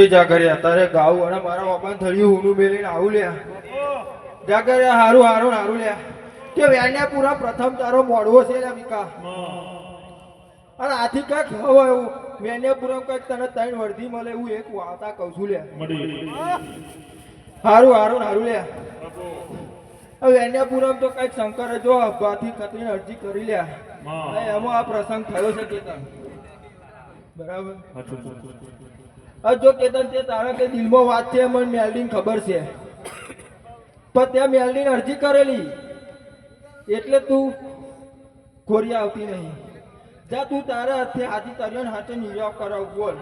જાગર્યા તારે ગાવું અને મારા બાપાને થળિયું ઊનું મેલીને આવું લ્યા જાગર્યા હારું હારું હારું લ્યા કે વેણ્યા પૂરા પ્રથમ તારો મોડવો છે લ્યા વિકા અને આથી કઈક હવે એવું વેણ્યા પૂરા કઈક તને ત્રણ વર્ધી મળે એવું એક વાર્તા કહું છું લ્યા હારું હારું હારું લ્યા વેણ્યા પૂરા તો કઈક શંકરે જો અભાથી કતરીને અરજી કરી લ્યા એમાં આ પ્રસંગ થયો છે કેતન બરાબર જો કેતન તે તારા કે દિલમાં વાત છે મને મેલડીને ખબર છે પણ ત્યાં મેલડીને અરજી કરેલી એટલે તું ખોરી આવતી નહીં જા તું તારા હાથે હાથી તર્યો હાથે નિર્ણય કરાવ બોલ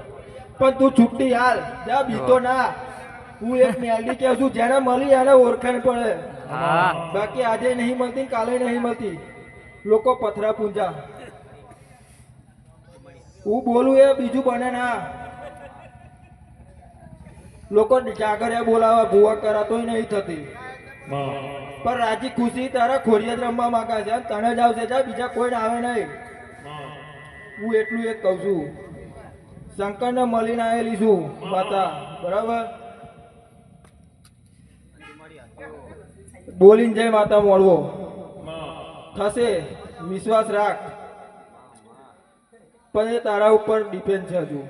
પણ તું છુટ્ટી હાલ જા બીતો ના. હું એક મેલડી કહું છું, જેને મળી એને ઓળખાણ પડે. બાકી આજે નહીં મળતી, કાલે નહીં મળતી. લોકો પથરા પૂંજા. હું બોલું એ બીજું બને ના. લોકો જાગર્યા બોલાવા ભૂવા કરાતોય નહીં થતી. પણ રાજી ખુશી તારા ખોરિયાત રમવા માંગા છે. તને જ આવશે, જા બીજા કોઈને આવે નહીં. હું એટલું એક કહું છું, શંકરને મળીને આવેલી છું માતા, બરાબર? બોલીને જય માતા મળવો થશે, વિશ્વાસ રાખ. પણ એ તારા ઉપર ડિપેન્ડ છે. હજુ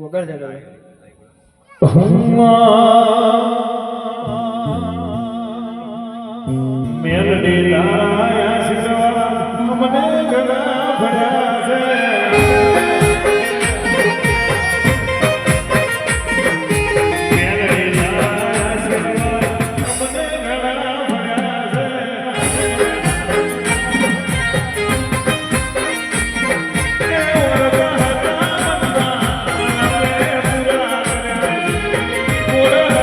વગર જગાડે મેલડી તારા આશીર્વાદ મને ઘણા ભર્યા છે. મેલડી તારા આશીર્વાદ મને ઘણા ભર્યા છે. એ ઓરડા હતા મનના પૂરા કર્યા છે. ઓરડા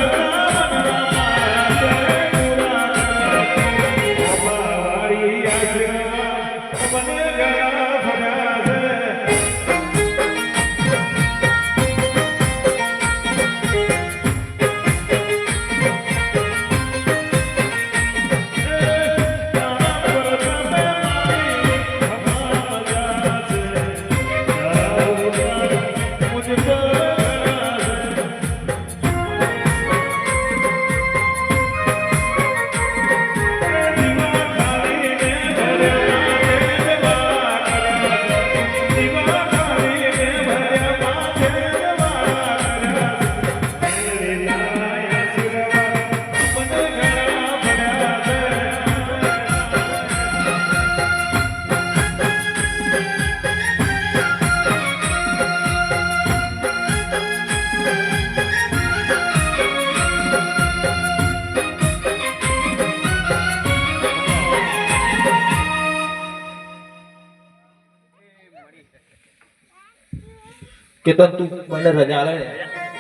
કે તન તું મને રજા આલે ને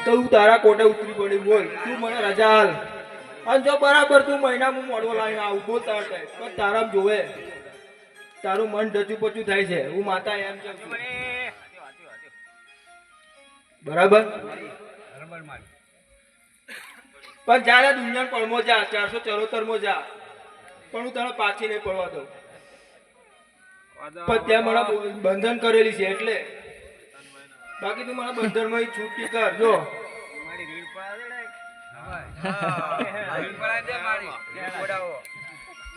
તો હું તારા કોટે ઉતરી પડી. બોલ તું મને રજા હાલ. અને જો બરાબર તું મહિનામાં મોડવો લાવીને આવું બોલ તારા ટાઈમ. પણ તારામ જોવે તારું મન ડચું પચું થાય છે. હું માતા એમ કહું છું, બરાબર? પણ જ્યારે દુનિયા પડમો જા 474 માં જા, પણ હું તને પાછી નહીં પડવા દઉં. પણ ત્યાં મને બંધન કરેલી છે એટલે. બાકી તું મને બંધન માં છૂટી કર. જો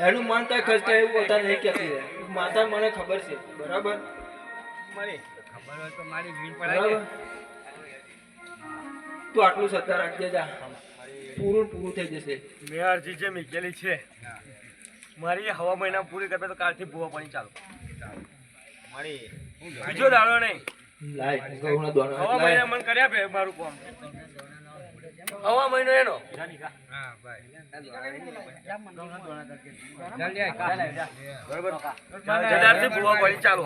એનું મન કઈ ખર્ચતા એવું બધા નહીં કહેતી. માતા મને ખબર છે, બરાબર? બરાબર? તું આટલું સત્તા રાખજે, જા. પૂરું થઈ જશે. મેં અરજી જે મૂકેલી છે મારી હવા મહિના પૂરી કરતા તો કાલથી ભૂવા પાણી ચાલુ. બીજો દાડો નહીં. લાય ઘઉંના દોણા હવા મહિના મને કર્યા પે મારું કામ. હવા મહિનો એનો બરોબર. જદારથી ભૂવા પાણી ચાલુ.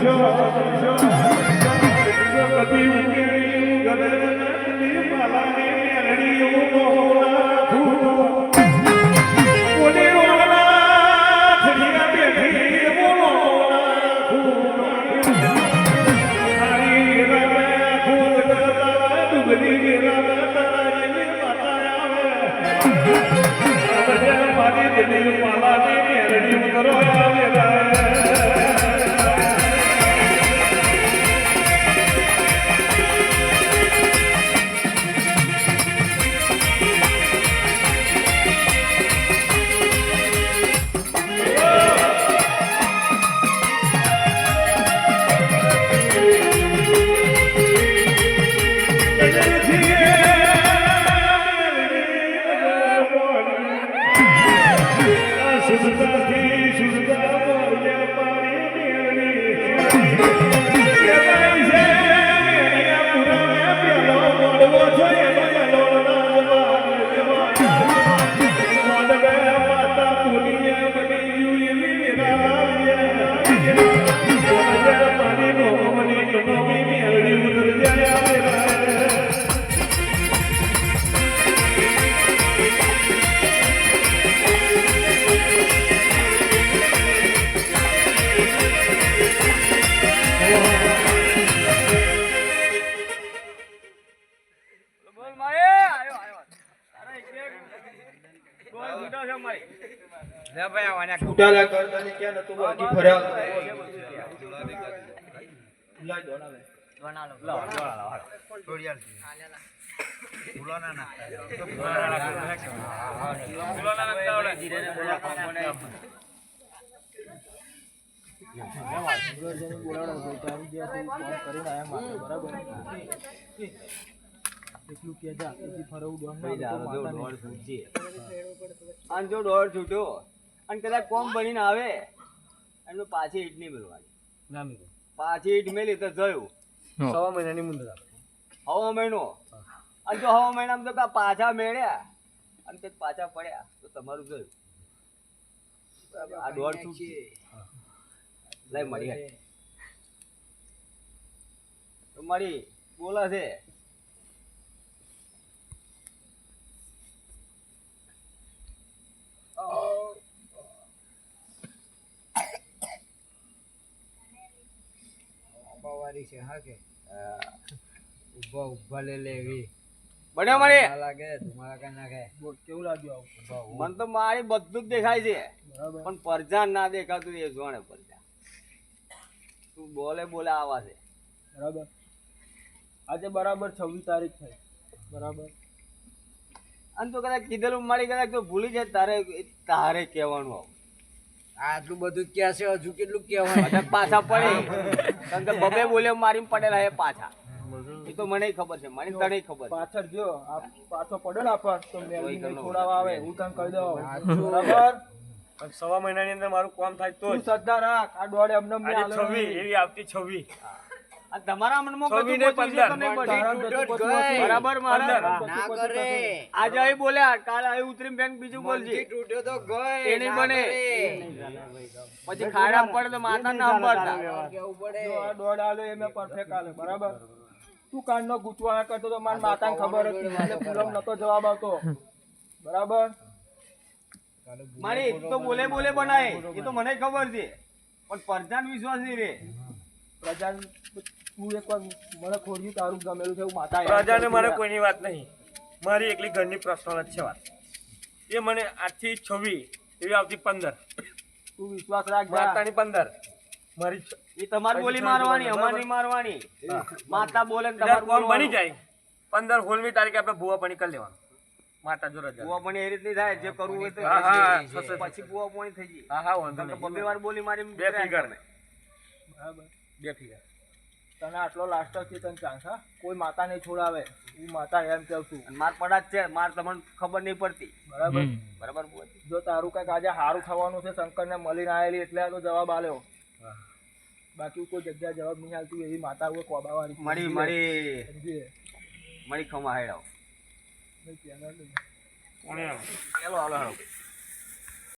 કરશો ગતિ ઉકેલી ગદરની માલાની મેલડી મોહના ખૂબ ઓને રોગના થડિયા બેઠી મોહના ખૂબ હારી રામે ખુદ કરતા ડુગરી રામે તારા માતા આવે મારી દિલ માલાની મેલડી કરો આવે બોલ મારે આયો તારા એક બોલ છૂટા છે મારી લે ભાઈ આવાના છૂટાલા કરતાની ક્યાં નતું બાકી ફર્યા લાઈ દોડાવે બનાલો લાવ છોડિયાલ ફૂલોના નાખતા ફૂલોના નાખતા ઓલા જીરેને બોલા કોને જો દોડ છૂટ્યો અને કદાચ કોમ બનીને આવે એનું પાછી ઈટ નહીં મેળવાની પાછી ઈટ મેલી તો જયું 6 મહિનાની મુંદર હવા મહિનો અને જો હવા મહિનામાં તો પાછા મેળ્યા અને તે પાછા પડ્યા તો તમારું જોયું આ દોડ છૂટશે લઈ મળી તો મળી બોલા છે બન્યો મળી કેવું લાગ્યું મન તો મારી બધું જ દેખાય છે પણ પરજા ના દેખાતું એ જોણે પરજા તું બોલે બોલે આવા છે બરાબર આજે બરાબર 26 તારીખ થઈ બરાબર અને તો કદાચ કીધેલું મારી કદાચ તો ભૂલી જાય તારે કહેવાનું આવું આટલું બધું ક્યાં છે હજુ કેટલું કહેવાય બધા પાછા પડે કારણ કે બબે બોલે મારી પડેલા એ પાછા એ તો મને ખબર છે મને તને ખબર છે. પાછળ જો આ પાછો પડ્યો ને આપણ તો મેં છોડાવવા આવે હું તને કહી દઉં બરાબર પણ 6 મહિનાની અંદર મારું કામ થાય તો તું શ્રદ્ધા રાખ આ દોડે અમને આજે 26 એવી આવતી 26 આ તમારા મનમાં 26 ને 15 બરાબર મારા ના કરે આજે અહીં બોલ્યા કાલે અહીં ઉતરીને બેન બીજું બોલજે તૂટ્યો તો ગયો એ નહીં બને પછી ખાડા પડે તો માતા ના સંભાળતા કેવું પડે જો આ દોડ આલે એ મેં પરફેક્ટ આલે બરાબર તું કાનનો ગૂંચવાના કરતો તો મારી માતાને ખબર હતી એટલે પૂરમ નતો જવાબ આવતો બરાબર મારી તો બોલે બોલે બનાય એ તો મને ખબર છે પણ પરજાન વિશ્વાસ નહીં રે પ્રજા તું એકવાર મને ખોડ્યું તારું ગમેલું છે એવું માતા પ્રજાને મારે કોઈની વાત નહીં મારી એકલી ઘરની પર્સનલ જ છે વાત એ મને આજથી 26 એવી આવતી 15 તું વિશ્વાસ રાખ માતાની 15 મારી એ તમારી બોલી મારવાની અમારી મારવાની માતા બોલે ને તમારું કોમ બની જાય 15 16મી તારીખે આપણે ભૂવા પાણી કરી લેવાનું માતા જો રજા ભૂવા પાણી એ રીતની થાય જે કરવું હોય તો પછી ભૂવા પાણી થઈ જાય હા વાંધો નહીં બબે વાર બોલી મારી બે ફિગર ને બરાબર બે ફિગર તને આટલો લાસ્ટ છે તને ચાન્સ હા કોઈ માતા નહીં છોડાવે હું માતા એમ કહું છું માર પડા જ છે માર તમને ખબર નહીં પડતી બરાબર બરાબર જો તારું કઈક આજે સારું થવાનું છે શંકરને મળીને આવેલી એટલે આ તો જવાબ આલ્યો બાકી કોઈ જગ્યા જવાબ નહીં આવતી એવી માતા હોય કોબાવાળી મળી ખમા હેડાવ નહીં, ચાલો હાલો